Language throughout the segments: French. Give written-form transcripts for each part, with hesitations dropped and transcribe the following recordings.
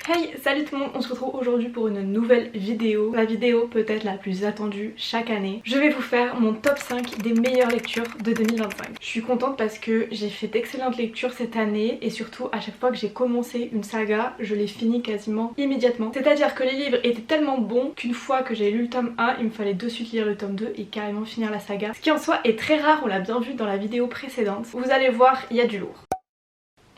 Hey, salut tout le monde, on se retrouve aujourd'hui pour une nouvelle vidéo. La vidéo peut-être la plus attendue chaque année. Je vais vous faire mon top 5 des meilleures lectures de 2025. Je suis contente parce que j'ai fait d'excellentes lectures cette année et surtout à chaque fois que j'ai commencé une saga, je l'ai finie quasiment immédiatement. C'est-à-dire que les livres étaient tellement bons qu'une fois que j'ai lu le tome 1, il me fallait de suite lire le tome 2 et carrément finir la saga. Ce qui en soi est très rare, on l'a bien vu dans la vidéo précédente. Vous allez voir, il y a du lourd.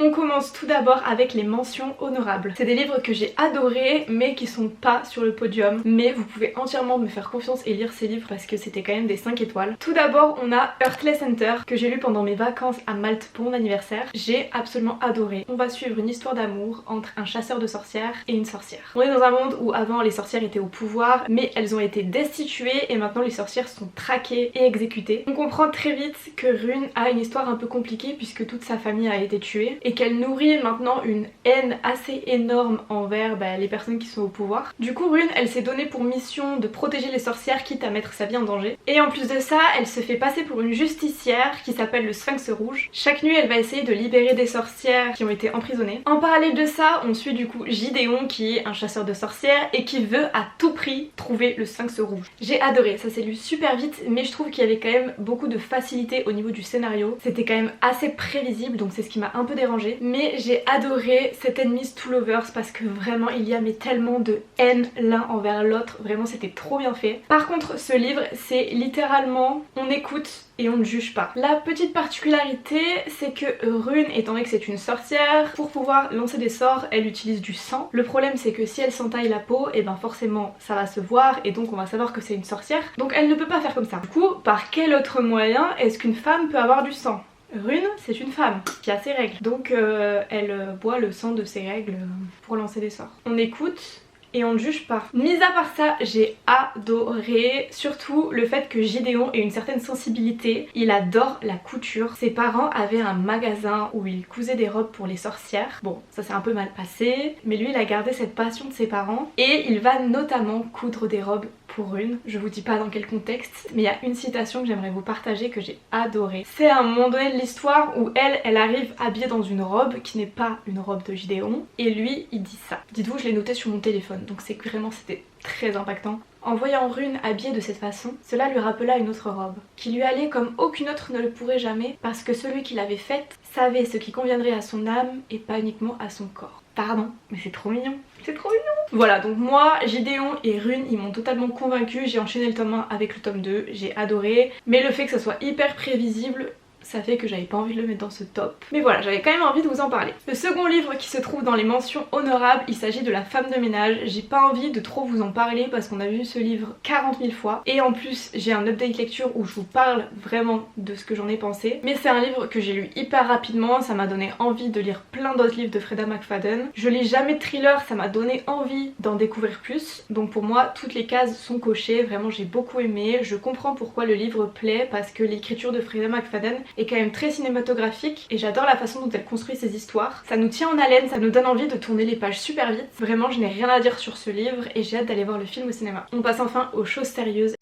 On commence tout d'abord avec les mentions honorables. C'est des livres que j'ai adorés mais qui sont pas sur le podium. Mais vous pouvez entièrement me faire confiance et lire ces livres parce que c'était quand même des 5 étoiles. Tout d'abord on a Earthless Center que j'ai lu pendant mes vacances à Malte pour mon anniversaire. J'ai absolument adoré. On va suivre une histoire d'amour entre un chasseur de sorcières et une sorcière. On est dans un monde où avant les sorcières étaient au pouvoir mais elles ont été destituées et maintenant les sorcières sont traquées et exécutées. On comprend très vite que Rune a une histoire un peu compliquée puisque toute sa famille a été tuée et qu'elle nourrit maintenant une haine assez énorme envers les personnes qui sont au pouvoir. Du coup Rune elle s'est donnée pour mission de protéger les sorcières quitte à mettre sa vie en danger. Et en plus de ça elle se fait passer pour une justicière qui s'appelle le Sphinx Rouge. Chaque nuit elle va essayer de libérer des sorcières qui ont été emprisonnées. En parallèle de ça on suit du coup Gideon qui est un chasseur de sorcières et qui veut à tout prix trouver le Sphinx Rouge. J'ai adoré, ça s'est lu super vite mais je trouve qu'il y avait quand même beaucoup de facilité au niveau du scénario. C'était quand même assez prévisible donc c'est ce qui m'a un peu dérangée. Mais j'ai adoré cet Enemies to Lovers parce que vraiment il y a tellement de haine l'un envers l'autre, vraiment c'était trop bien fait. Par contre ce livre c'est littéralement on écoute et on ne juge pas. La petite particularité c'est que Rune étant donné que c'est une sorcière, pour pouvoir lancer des sorts elle utilise du sang. Le problème c'est que si elle s'entaille la peau et forcément ça va se voir et donc on va savoir que c'est une sorcière. Donc elle ne peut pas faire comme ça. Du coup par quel autre moyen est-ce qu'une femme peut avoir du sang ? Rune, c'est une femme qui a ses règles, donc elle boit le sang de ses règles pour lancer des sorts. On écoute et on ne juge pas. Mis à part ça, j'ai adoré surtout le fait que Gideon ait une certaine sensibilité. Il adore la couture. Ses parents avaient un magasin où il cousait des robes pour les sorcières. Bon, ça s'est un peu mal passé, mais lui il a gardé cette passion de ses parents et il va notamment coudre des robes pour Rune. Je vous dis pas dans quel contexte, mais il y a une citation que j'aimerais vous partager que j'ai adorée. C'est à un moment donné de l'histoire où elle arrive habillée dans une robe qui n'est pas une robe de Gideon et lui il dit ça. Dites-vous, je l'ai noté sur mon téléphone donc c'est que vraiment c'était très impactant. En voyant Rune habillée de cette façon, cela lui rappela une autre robe, qui lui allait comme aucune autre ne le pourrait jamais parce que celui qui l'avait faite savait ce qui conviendrait à son âme et pas uniquement à son corps. Pardon, mais c'est trop mignon. C'est trop mignon. Voilà, donc moi, Gideon et Rune, ils m'ont totalement convaincue. J'ai enchaîné le tome 1 avec le tome 2, j'ai adoré. Mais le fait que ça soit hyper prévisible, ça fait que j'avais pas envie de le mettre dans ce top. Mais voilà, j'avais quand même envie de vous en parler. Le second livre qui se trouve dans les mentions honorables, il s'agit de La femme de ménage. J'ai pas envie de trop vous en parler parce qu'on a vu ce livre 40 000 fois. Et en plus, j'ai un update lecture où je vous parle vraiment de ce que j'en ai pensé. Mais c'est un livre que j'ai lu hyper rapidement, ça m'a donné envie de lire plein d'autres livres de Freida McFadden. Je lis jamais de thriller, ça m'a donné envie d'en découvrir plus. Donc pour moi, toutes les cases sont cochées, vraiment j'ai beaucoup aimé. Je comprends pourquoi le livre plaît parce que l'écriture de Freida McFadden est quand même très cinématographique et j'adore la façon dont elle construit ses histoires. Ça nous tient en haleine, ça nous donne envie de tourner les pages super vite. Vraiment je n'ai rien à dire sur ce livre et j'ai hâte d'aller voir le film au cinéma. On passe enfin aux choses sérieuses.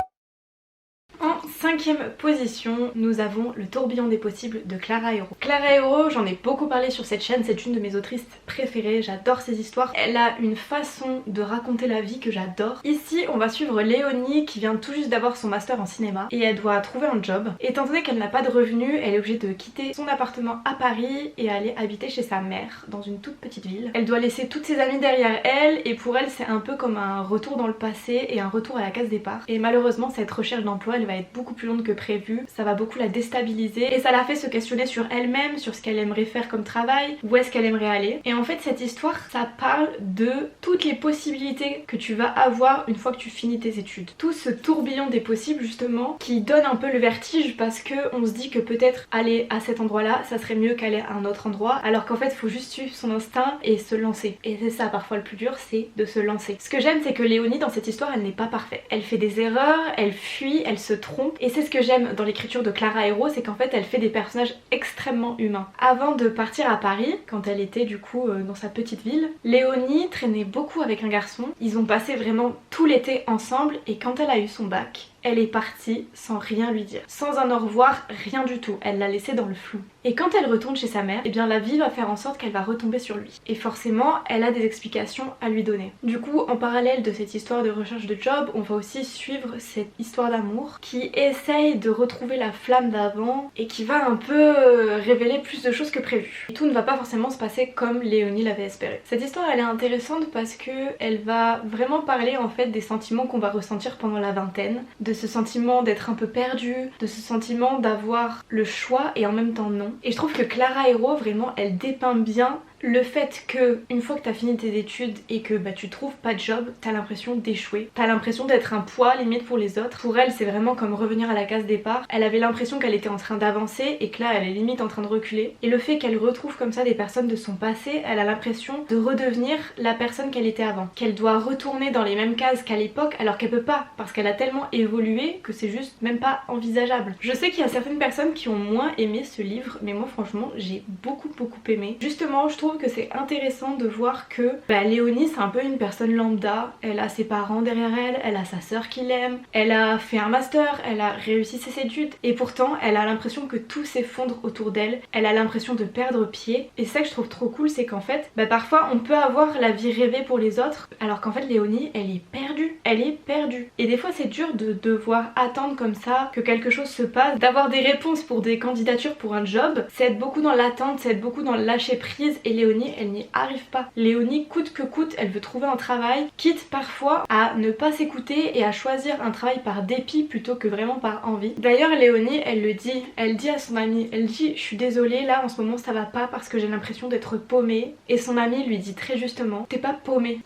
En 5ème position, nous avons Le tourbillon des possibles de Clara Hérault. Clara Hérault, j'en ai beaucoup parlé sur cette chaîne, c'est une de mes autrices préférées, j'adore ses histoires. Elle a une façon de raconter la vie que j'adore. Ici, on va suivre Léonie qui vient tout juste d'avoir son master en cinéma et elle doit trouver un job. Étant donné qu'elle n'a pas de revenus, elle est obligée de quitter son appartement à Paris et aller habiter chez sa mère dans une toute petite ville. Elle doit laisser toutes ses amies derrière elle et pour elle c'est un peu comme un retour dans le passé et un retour à la case départ. Et malheureusement cette recherche d'emploi elle va être beaucoup plus longue que prévu, ça va beaucoup la déstabiliser et ça la fait se questionner sur elle-même, sur ce qu'elle aimerait faire comme travail, où est-ce qu'elle aimerait aller. Et en fait cette histoire ça parle de toutes les possibilités que tu vas avoir une fois que tu finis tes études. Tout ce tourbillon des possibles justement qui donne un peu le vertige parce que on se dit que peut-être aller à cet endroit là ça serait mieux qu'aller à un autre endroit alors qu'en fait il faut juste suivre son instinct et se lancer. Et c'est ça parfois le plus dur, c'est de se lancer. Ce que j'aime c'est que Léonie dans cette histoire elle n'est pas parfaite. Elle fait des erreurs, elle fuit, elle se trompe et c'est ce que j'aime dans l'écriture de Clara Hérault, c'est qu'en fait elle fait des personnages extrêmement humains. Avant de partir à Paris, quand elle était du coup dans sa petite ville, Léonie traînait beaucoup avec un garçon. Ils ont passé vraiment tout l'été ensemble et quand elle a eu son bac, elle est partie sans rien lui dire. Sans un au revoir, rien du tout. Elle l'a laissé dans le flou. Et quand elle retourne chez sa mère, eh bien la vie va faire en sorte qu'elle va retomber sur lui. Et forcément, elle a des explications à lui donner. Du coup, en parallèle de cette histoire de recherche de job, on va aussi suivre cette histoire d'amour qui essaye de retrouver la flamme d'avant et qui va un peu révéler plus de choses que prévu. Et tout ne va pas forcément se passer comme Léonie l'avait espéré. Cette histoire, elle est intéressante parce que elle va vraiment parler en fait des sentiments qu'on va ressentir pendant la vingtaine, de ce sentiment d'être un peu perdu, de ce sentiment d'avoir le choix et en même temps non. Et je trouve que Clara Héreau, vraiment, elle dépeint bien le fait que une fois que t'as fini tes études et que tu trouves pas de job, t'as l'impression d'échouer, t'as l'impression d'être un poids limite pour les autres. Pour elle, c'est vraiment comme revenir à la case départ. Elle avait l'impression qu'elle était en train d'avancer et que là elle est limite en train de reculer. Et le fait qu'elle retrouve comme ça des personnes de son passé, elle a l'impression de redevenir la personne qu'elle était avant, qu'elle doit retourner dans les mêmes cases qu'à l'époque alors qu'elle peut pas parce qu'elle a tellement évolué que c'est juste même pas envisageable. Je sais qu'il y a certaines personnes qui ont moins aimé ce livre, mais moi franchement j'ai beaucoup aimé. Justement, je trouve que c'est intéressant de voir que Léonie c'est un peu une personne lambda, elle a ses parents derrière elle, elle a sa sœur qui l'aime, elle a fait un master, elle a réussi ses études et pourtant elle a l'impression que tout s'effondre autour d'elle, elle a l'impression de perdre pied et ça que je trouve trop cool c'est qu'en fait parfois on peut avoir la vie rêvée pour les autres alors qu'en fait Léonie elle est perdue et des fois c'est dur de devoir attendre comme ça que quelque chose se passe, d'avoir des réponses pour des candidatures pour un job, c'est être beaucoup dans l'attente, c'est être beaucoup dans le lâcher prise et Léonie elle n'y arrive pas. Léonie coûte que coûte elle veut trouver un travail, quitte parfois à ne pas s'écouter et à choisir un travail par dépit plutôt que vraiment par envie. D'ailleurs Léonie elle le dit, elle dit à son amie, elle dit je suis désolée là en ce moment ça va pas parce que j'ai l'impression d'être paumée et son amie lui dit très justement t'es pas paumée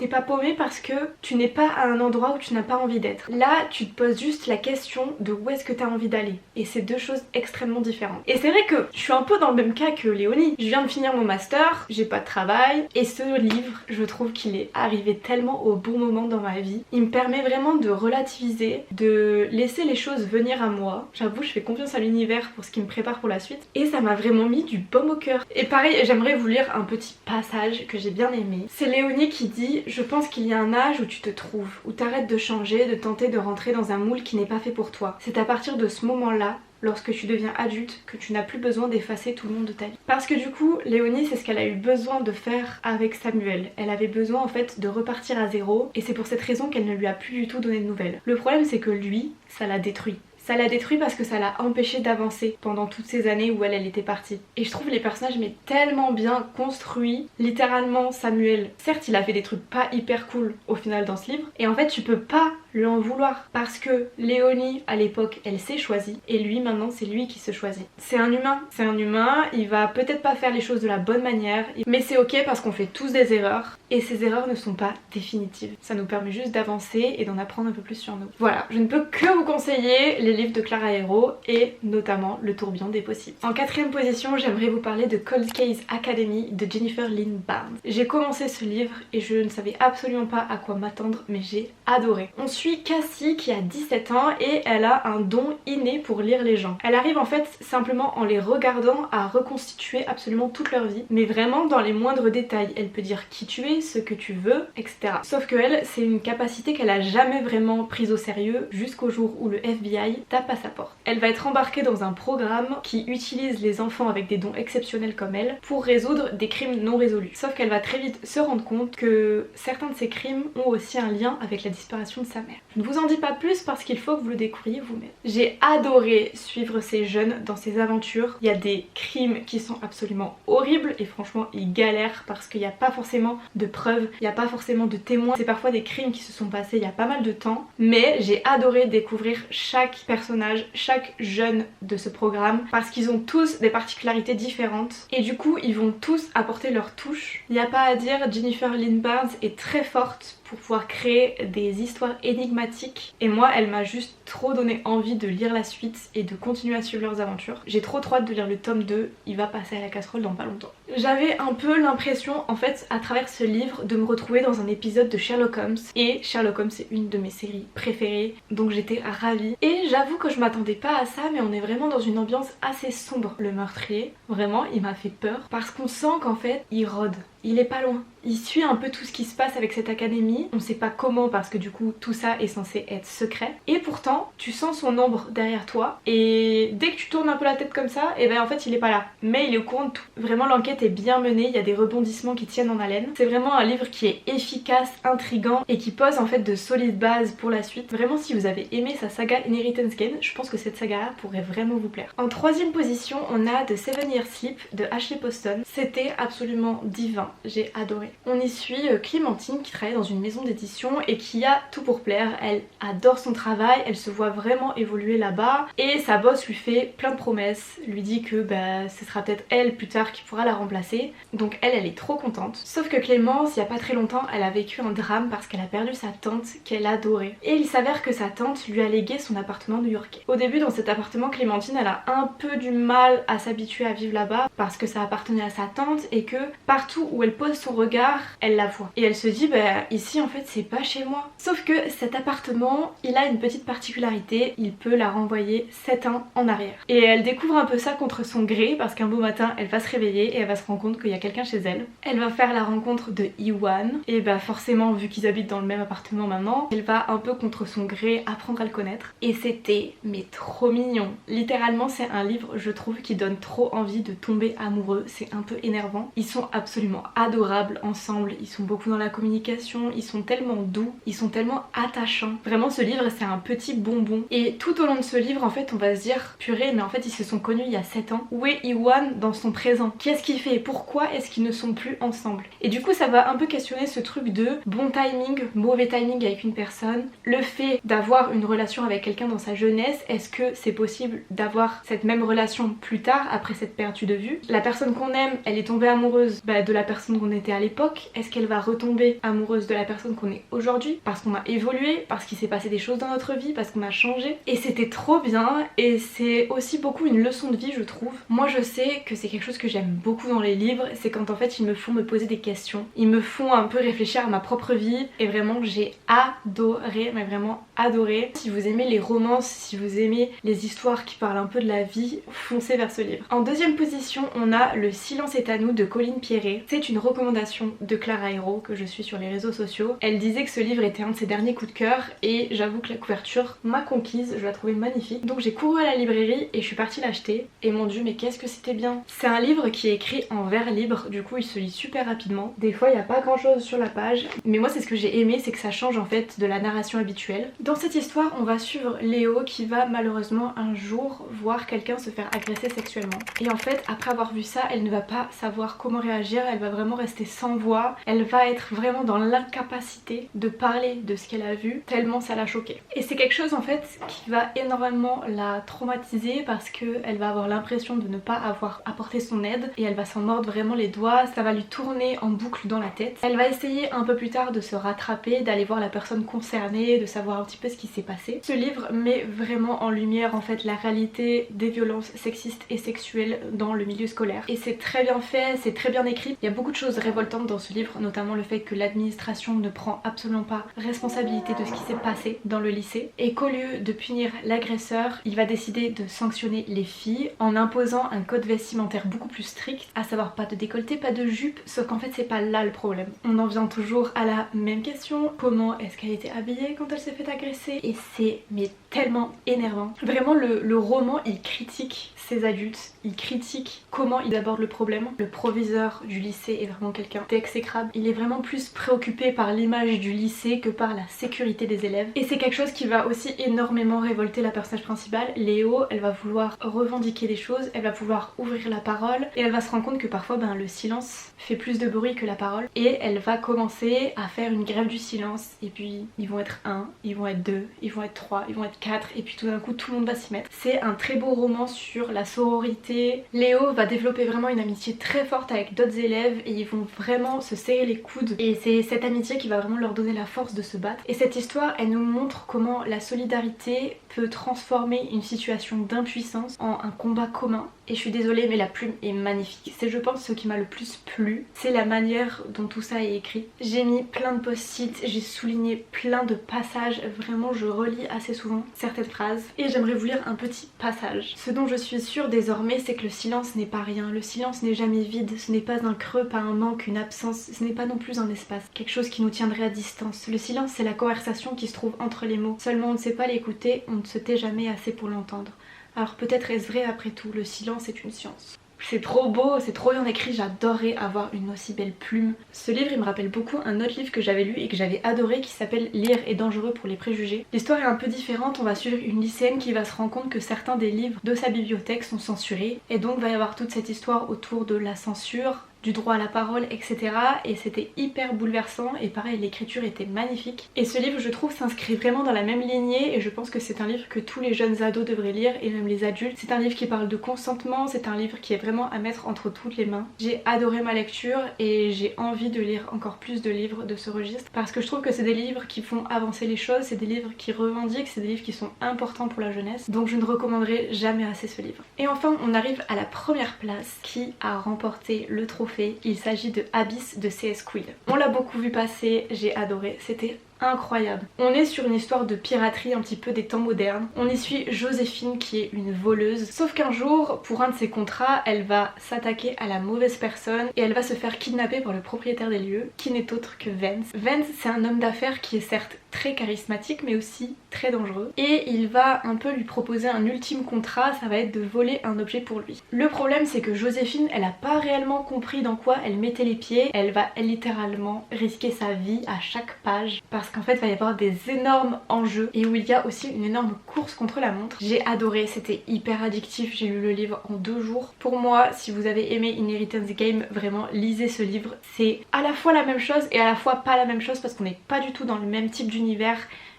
parce que tu n'es pas à un endroit où tu n'as pas envie d'être. Là tu te poses juste la question de où est-ce que tu as envie d'aller et c'est deux choses extrêmement différentes. Et c'est vrai que je suis un peu dans le même cas que Léonie, je viens de finir mon master, j'ai pas de travail et ce livre je trouve qu'il est arrivé tellement au bon moment dans ma vie. Il me permet vraiment de relativiser, de laisser les choses venir à moi. J'avoue je fais confiance à l'univers pour ce qui me prépare pour la suite et ça m'a vraiment mis du baume au cœur. Et pareil j'aimerais vous lire un petit passage que j'ai bien aimé. C'est Léonie qui dit je pense qu'il y a un âge où tu te trouves, où t'arrêtes de changer, de tenter de rentrer dans un moule qui n'est pas fait pour toi. C'est à partir de ce moment là lorsque tu deviens adulte que tu n'as plus besoin d'effacer tout le monde de ta vie. Parce que du coup, Léonie c'est ce qu'elle a eu besoin de faire avec Samuel. Elle avait besoin en fait de repartir à zéro et c'est pour cette raison qu'elle ne lui a plus du tout donné de nouvelles. Le problème c'est que lui, ça l'a détruit. Ça l'a détruit parce que ça l'a empêché d'avancer pendant toutes ces années où elle était partie. Et je trouve les personnages mais tellement bien construits. Littéralement Samuel, certes il a fait des trucs pas hyper cool au final dans ce livre. Et en fait tu peux pas lui en vouloir parce que Léonie à l'époque elle s'est choisie et lui maintenant c'est lui qui se choisit. C'est un humain, il va peut-être pas faire les choses de la bonne manière mais c'est ok parce qu'on fait tous des erreurs et ces erreurs ne sont pas définitives. Ça nous permet juste d'avancer et d'en apprendre un peu plus sur nous. Voilà, je ne peux que vous conseiller les livres de Clara Héreau et notamment Le tourbillon des possibles. En quatrième position, j'aimerais vous parler de Cold Case Academy de Jennifer Lynn Barnes. J'ai commencé ce livre et je ne savais absolument pas à quoi m'attendre mais j'ai adoré. On suit Cassie qui a 17 ans et elle a un don inné pour lire les gens. Elle arrive en fait simplement en les regardant à reconstituer absolument toute leur vie mais vraiment dans les moindres détails. Elle peut dire qui tu es, ce que tu veux, etc. Sauf que elle, c'est une capacité qu'elle a jamais vraiment prise au sérieux jusqu'au jour où le FBI tape à sa porte. Elle va être embarquée dans un programme qui utilise les enfants avec des dons exceptionnels comme elle pour résoudre des crimes non résolus. Sauf qu'elle va très vite se rendre compte que certains de ces crimes ont aussi un lien avec la disparition de sa mère. Je ne vous en dis pas plus parce qu'il faut que vous le découvriez vous-même. J'ai adoré suivre ces jeunes dans ces aventures. Il y a des crimes qui sont absolument horribles et franchement ils galèrent parce qu'il n'y a pas forcément de preuves, il n'y a pas forcément de témoins. C'est parfois des crimes qui se sont passés il y a pas mal de temps mais j'ai adoré découvrir chaque personnage, chaque jeune de ce programme parce qu'ils ont tous des particularités différentes et du coup ils vont tous apporter leur touche. Il n'y a pas à dire, Jennifer Lynn Barnes est très forte pour pouvoir créer des histoires énigmatiques et moi elle m'a juste trop donné envie de lire la suite et de continuer à suivre leurs aventures. J'ai trop hâte de lire le tome 2, il va passer à la casserole dans pas longtemps. J'avais un peu l'impression en fait à travers ce livre de me retrouver dans un épisode de Sherlock Holmes et Sherlock Holmes c'est une de mes séries préférées donc j'étais ravie et j'avoue que je m'attendais pas à ça mais on est vraiment dans une ambiance assez sombre. Le meurtrier vraiment il m'a fait peur parce qu'on sent qu'en fait il rôde. il est pas loin. Il suit un peu tout ce qui se passe avec cette académie, on sait pas comment parce que du coup tout ça est censé être secret. Et pourtant tu sens son ombre derrière toi et dès que tu tournes un peu la tête comme ça, et ben en fait il est pas là. Mais il est au courant de tout. Vraiment l'enquête est bien menée, il y a des rebondissements qui tiennent en haleine. C'est vraiment un livre qui est efficace, intriguant et qui pose en fait de solides bases pour la suite. Vraiment si vous avez aimé sa saga Inheritance Gain, je pense que cette saga là pourrait vraiment vous plaire. En troisième position on a The Seven Year Sleep de Ashley Poston. C'était absolument divin, j'ai adoré. On y suit Clémentine qui travaille dans une maison d'édition et qui a tout pour plaire. Elle adore son travail, elle se voit vraiment évoluer là-bas et sa boss lui fait plein de promesses, lui dit que ce sera peut-être elle plus tard qui pourra la remplacer. Donc elle est trop contente. Sauf que Clémence, il y a pas très longtemps, elle a vécu un drame parce qu'elle a perdu sa tante qu'elle adorait. Et il s'avère que sa tante lui a légué son appartement new-yorkais. Au début dans cet appartement, Clémentine elle a un peu du mal à s'habituer à vivre là-bas parce que ça appartenait à sa tante et que partout où elle pose son regard, elle la voit. Et elle se dit ici en fait c'est pas chez moi. Sauf que cet appartement, il a une petite particularité, il peut la renvoyer 7 ans en arrière. Et elle découvre un peu ça contre son gré parce qu'un beau matin elle va se réveiller et elle va se rendre compte qu'il y a quelqu'un chez elle. Elle va faire la rencontre de Iwan et forcément vu qu'ils habitent dans le même appartement maintenant, elle va un peu contre son gré apprendre à le connaître. Et c'était mais trop mignon. Littéralement c'est un livre je trouve qui donne trop envie de tomber amoureux, c'est un peu énervant. Ils sont absolument adorables ensemble, ils sont beaucoup dans la communication, ils sont tellement doux, ils sont tellement attachants. Vraiment ce livre c'est un petit bonbon. Et tout au long de ce livre en fait on va se dire purée mais en fait ils se sont connus il y a 7 ans. Où est Iwan dans son présent? Qu'est-ce qu'il fait? Pourquoi est-ce qu'ils ne sont plus ensemble? Et du coup ça va un peu questionner ce truc de bon timing, mauvais timing avec une personne. Le fait d'avoir une relation avec quelqu'un dans sa jeunesse, est-ce que c'est possible d'avoir cette même relation plus tard après s'être perdu de vue? La personne qu'on aime, elle est tombée amoureuse de la personne qu'on était à l'époque. Est-ce qu'elle va retomber amoureuse de la personne qu'on est aujourd'hui? Parce qu'on a évolué, parce qu'il s'est passé des choses dans notre vie, parce qu'on a changé. Et c'était trop bien et c'est aussi beaucoup une leçon de vie je trouve. Moi je sais que c'est quelque chose que j'aime beaucoup dans les livres, c'est quand en fait ils me font me poser des questions. Ils me font un peu réfléchir à ma propre vie et vraiment j'ai adoré, mais vraiment adoré. Si vous aimez les romances, si vous aimez les histoires qui parlent un peu de la vie, foncez vers ce livre. En deuxième position on a Le Silence est à nous de Colline Pierret. C'est une recommandation de Clara Hero que je suis sur les réseaux sociaux. Elle disait que ce livre était un de ses derniers coups de cœur et j'avoue que la couverture m'a conquise, je la trouvais magnifique. Donc j'ai couru à la librairie et je suis partie l'acheter et mon dieu mais qu'est-ce que c'était bien. C'est un livre qui est écrit en vers libre, du coup il se lit super rapidement. Des fois il n'y a pas grand chose sur la page, mais moi c'est ce que j'ai aimé, c'est que ça change en fait de la narration habituelle. Dans cette histoire on va suivre Léo qui va malheureusement un jour voir quelqu'un se faire agresser sexuellement. Et en fait après avoir vu ça elle ne va pas savoir comment réagir, elle va vraiment rester sans voix, elle va être vraiment dans l'incapacité de parler de ce qu'elle a vu tellement ça l'a choquée. Et c'est quelque chose en fait qui va énormément la traumatiser parce qu'elle va avoir l'impression de ne pas avoir apporté son aide et elle va s'en mordre vraiment les doigts, ça va lui tourner en boucle dans la tête. Elle va essayer un peu plus tard de se rattraper, d'aller voir la personne concernée, de savoir un petit peu ce qui s'est passé. Ce livre met vraiment en lumière en fait la réalité des violences sexistes et sexuelles dans le milieu scolaire. Et c'est très bien fait, c'est très bien écrit. Il y a beaucoup de choses révoltantes dans ce livre, notamment le fait que l'administration ne prend absolument pas responsabilité de ce qui s'est passé dans le lycée et qu'au lieu de punir l'agresseur, il va décider de sanctionner les filles en imposant un code vestimentaire beaucoup plus strict, à savoir pas de décolleté, pas de jupe, sauf qu'en fait c'est pas là le problème. On en vient toujours à la même question, comment est-ce qu'elle était habillée quand elle s'est fait agresser? Et c'est mais tellement énervant. Vraiment le roman il critique ces adultes, il critique comment ils abordent le problème. Le proviseur du lycée est vraiment quelqu'un d'exécrable, il est vraiment plus préoccupé par l'image du lycée que par la sécurité des élèves. Et c'est quelque chose qui va aussi énormément révolter la personnage principale, Léo. Elle va vouloir revendiquer des choses, elle va vouloir ouvrir la parole et elle va se rendre compte que parfois le silence fait plus de bruit que la parole et elle va commencer à faire une grève du silence et puis ils vont être 1, ils vont être 2, ils vont être 3, ils vont être 4 et puis tout d'un coup tout le monde va s'y mettre. C'est un très beau roman sur la sororité. Léo va développer vraiment une amitié très forte avec d'autres élèves et ils vont vraiment se serrer les coudes et c'est cette amitié qui va vraiment leur donner la force de se battre. Et cette histoire elle nous montre comment la solidarité peut transformer une situation d'impuissance en un combat commun. Et je suis désolée mais la plume est magnifique. C'est je pense ce qui m'a le plus plu, c'est la manière dont tout ça est écrit. J'ai mis plein de post-it, j'ai souligné plein de passages, vraiment je relis assez souvent certaines phrases et j'aimerais vous lire un petit passage. Ce dont je suis sûre désormais c'est que le silence n'est pas rien, le silence n'est jamais vide, ce n'est pas un creux pas un manque, une absence, ce n'est pas non plus un espace, quelque chose qui nous tiendrait à distance. Le silence, c'est la conversation qui se trouve entre les mots. Seulement on ne sait pas l'écouter, on ne se tait jamais assez pour l'entendre. Alors peut-être est-ce vrai après tout, le silence est une science. C'est trop beau, c'est trop bien écrit, j'adorerais avoir une aussi belle plume. Ce livre il me rappelle beaucoup un autre livre que j'avais lu et que j'avais adoré qui s'appelle Lire est dangereux pour les préjugés. L'histoire est un peu différente, on va suivre une lycéenne qui va se rendre compte que certains des livres de sa bibliothèque sont censurés et donc va y avoir toute cette histoire autour de la censure, du droit à la parole, etc. Et c'était hyper bouleversant et pareil l'écriture était magnifique. Et ce livre je trouve s'inscrit vraiment dans la même lignée et je pense que c'est un livre que tous les jeunes ados devraient lire et même les adultes. C'est un livre qui parle de consentement, c'est un livre qui est vraiment à mettre entre toutes les mains. J'ai adoré ma lecture et j'ai envie de lire encore plus de livres de ce registre parce que je trouve que c'est des livres qui font avancer les choses, c'est des livres qui revendiquent, c'est des livres qui sont importants pour la jeunesse. Donc je ne recommanderai jamais assez ce livre. Et enfin on arrive à la première place qui a remporté le trophée. Il s'agit de Abyss de C.S. Quill. On l'a beaucoup vu passer, j'ai adoré, c'était incroyable. On est sur une histoire de piraterie un petit peu des temps modernes. On y suit Joséphine qui est une voleuse. Sauf qu'un jour, pour un de ses contrats, elle va s'attaquer à la mauvaise personne et elle va se faire kidnapper par le propriétaire des lieux, qui n'est autre que Vance. Vance, c'est un homme d'affaires qui est certes très charismatique mais aussi très dangereux. Et il va un peu lui proposer un ultime contrat, ça va être de voler un objet pour lui. Le problème c'est que Joséphine, elle a pas réellement compris dans quoi elle mettait les pieds. Elle va littéralement risquer sa vie à chaque page parce qu'en fait il va y avoir des énormes enjeux et où il y a aussi une énorme course contre la montre. J'ai adoré, c'était hyper addictif, j'ai lu le livre en 2 jours. Pour moi, si vous avez aimé Inheritance Game, vraiment lisez ce livre. C'est à la fois la même chose et à la fois pas la même chose parce qu'on n'est pas du tout dans le même type d'univers.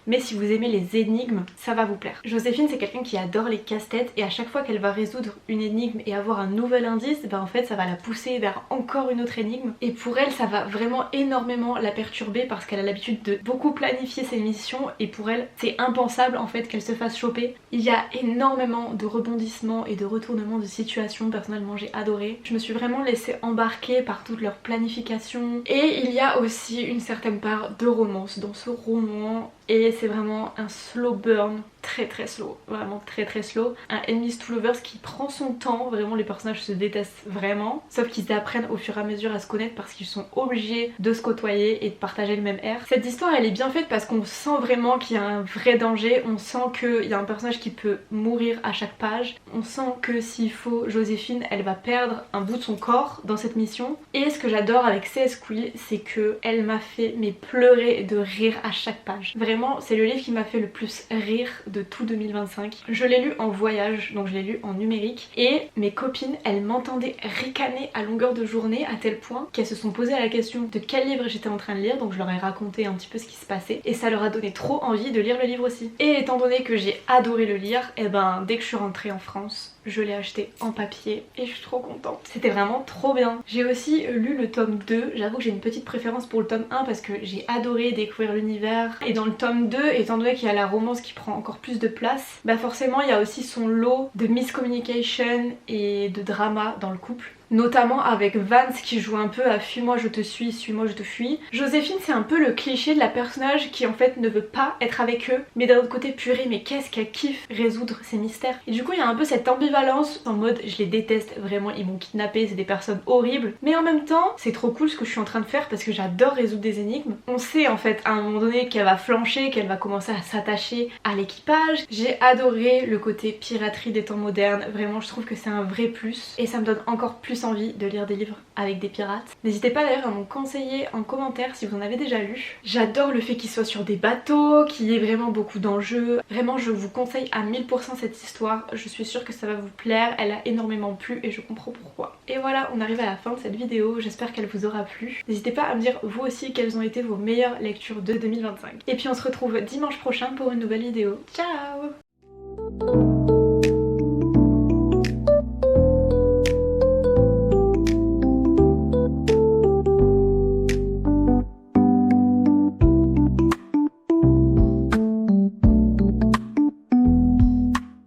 Mais si vous aimez les énigmes, ça va vous plaire. Joséphine c'est quelqu'un qui adore les casse-têtes et à chaque fois qu'elle va résoudre une énigme et avoir un nouvel indice, en fait ça va la pousser vers encore une autre énigme. Et pour elle ça va vraiment énormément la perturber parce qu'elle a l'habitude de beaucoup planifier ses missions et pour elle c'est impensable en fait qu'elle se fasse choper. Il y a énormément de rebondissements et de retournements de situation, personnellement j'ai adoré. Je me suis vraiment laissée embarquer par toute leur planification et il y a aussi une certaine part de romance dans ce roman. Et c'est vraiment un slow burn, très slow, vraiment très slow. Un enemies to lovers qui prend son temps, vraiment les personnages se détestent vraiment. Sauf qu'ils apprennent au fur et à mesure à se connaître parce qu'ils sont obligés de se côtoyer et de partager le même air. Cette histoire elle est bien faite parce qu'on sent vraiment qu'il y a un vrai danger, on sent qu'il y a un personnage qui peut mourir à chaque page. On sent que s'il faut, Joséphine elle va perdre un bout de son corps dans cette mission. Et ce que j'adore avec C.S. Quill c'est que elle m'a fait pleurer de rire à chaque page. Vraiment c'est le livre qui m'a fait le plus rire de tout 2025. Je l'ai lu en voyage, donc je l'ai lu en numérique et mes copines elles m'entendaient ricaner à longueur de journée à tel point qu'elles se sont posées la question de quel livre j'étais en train de lire, donc je leur ai raconté un petit peu ce qui se passait et ça leur a donné trop envie de lire le livre aussi. Et étant donné que j'ai adoré le lire, et dès que je suis rentrée en France je l'ai acheté en papier et je suis trop contente. C'était vraiment trop bien. J'ai aussi lu le tome 2, j'avoue que j'ai une petite préférence pour le tome 1 parce que j'ai adoré découvrir l'univers. Et dans le tome 2, étant donné qu'il y a la romance qui prend encore plus de place, forcément il y a aussi son lot de miscommunication et de drama dans le couple. Notamment avec Vance qui joue un peu à fuis-moi je te suis, suis-moi je te fuis. Joséphine c'est un peu le cliché de la personnage qui en fait ne veut pas être avec eux, mais d'un autre côté purée mais qu'est-ce qu'elle kiffe résoudre ces mystères. Et du coup il y a un peu cette ambivalence en mode je les déteste vraiment, ils m'ont kidnappé, c'est des personnes horribles, mais en même temps c'est trop cool ce que je suis en train de faire parce que j'adore résoudre des énigmes. On sait en fait à un moment donné qu'elle va flancher, qu'elle va commencer à s'attacher à l'équipage. J'ai adoré le côté piraterie des temps modernes, vraiment je trouve que c'est un vrai plus et ça me donne encore plus envie de lire des livres avec des pirates. N'hésitez pas d'ailleurs à m'en conseiller en commentaire si vous en avez déjà lu. J'adore le fait qu'il soit sur des bateaux, qu'il y ait vraiment beaucoup d'enjeux. Vraiment je vous conseille à 1000% cette histoire, je suis sûre que ça va vous plaire, elle a énormément plu et je comprends pourquoi. Et voilà, on arrive à la fin de cette vidéo, j'espère qu'elle vous aura plu. N'hésitez pas à me dire vous aussi quelles ont été vos meilleures lectures de 2025. Et puis on se retrouve dimanche prochain pour une nouvelle vidéo. Ciao!